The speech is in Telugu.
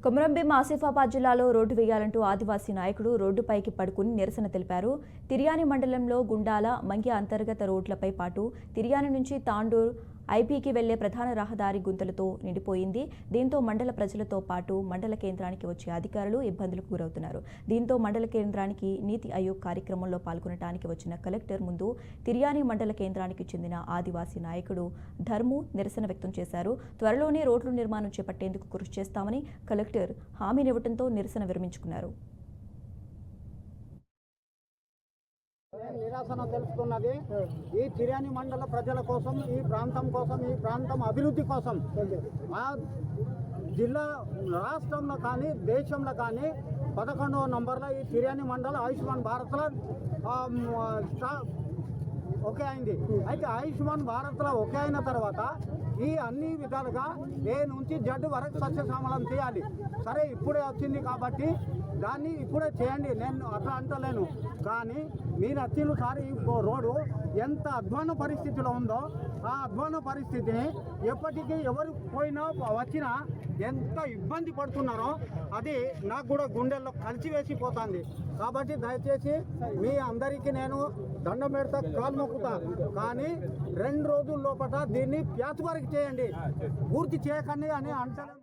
కొమరంభీం ఆసిఫాబాద్ జిల్లాలో రోడ్డు వేయాలంటూ ఆదివాసీ నాయకుడు రోడ్డుపైకి పడుకుని నిరసన తెలిపారు. తిర్యాని మండలంలో గుండాల, మంగ్య అంతర్గత రోడ్లపై పాటు తిర్యాని నుంచి తాండూర్ ఐపీకి వెళ్లే ప్రధాన రహదారి గుంతలతో నిండిపోయింది. దీంతో మండల ప్రజలతో పాటు మండల కేంద్రానికి వచ్చే అధికారులు ఇబ్బందులకు గురవుతున్నారు. దీంతో మండల కేంద్రానికి నీతి ఆయోగ్ కార్యక్రమంలో పాల్గొనడానికి వచ్చిన కలెక్టర్ ముందు తిర్యాని మండల కేంద్రానికి చెందిన ఆదివాసీ నాయకుడు ధర్ము నిరసన వ్యక్తం చేశారు. త్వరలోనే రోడ్ల నిర్మాణం చేపట్టేందుకు కృషి చేస్తామని కలెక్టర్ హామీనివ్వడంతో నిరసన విరమించుకున్నారు. నిరాశన తెలుసుకున్నది ఈ తిర్యాని మండల ప్రజల కోసం, ఈ ప్రాంతం కోసం, ఈ ప్రాంతం అభివృద్ధి కోసం, మా జిల్లా రాష్ట్రంలో కానీ దేశంలో కానీ 11వ నంబర్లో ఈ తిర్యాని మండల ఆయుష్మాన్ భారత్లో ఓకే అయింది. అయితే ఆయుష్మాన్ భారత్లో ఓకే అయిన తర్వాత ఈ అన్ని విధాలుగా ఏ నుంచి జడ్డు వరకు సస్యశ్యామలం చేయాలి. సరే ఇప్పుడే వచ్చింది కాబట్టి దాన్ని ఇప్పుడే చేయండి, నేను అట్లా అంటలేను. కానీ మీరు వచ్చిన సారి రోడ్డు ఎంత అధ్వాన పరిస్థితిలో ఉందో ఆ అధ్వాన పరిస్థితిని ఎప్పటికీ ఎవరు పోయినా వచ్చినా ఎంత ఇబ్బంది పడుతున్నారో అది నాకు కూడా గుండెల్లో కలిసివేసిపోతుంది. కాబట్టి దయచేసి మీ అందరికీ నేను దండం పెడతా, కాలు మొక్కుతా. కానీ 2 రోజుల లోపల దీన్ని ప్యాచ్ వరకు చేయండి, పూర్తి చేయకండి అని అంటాను.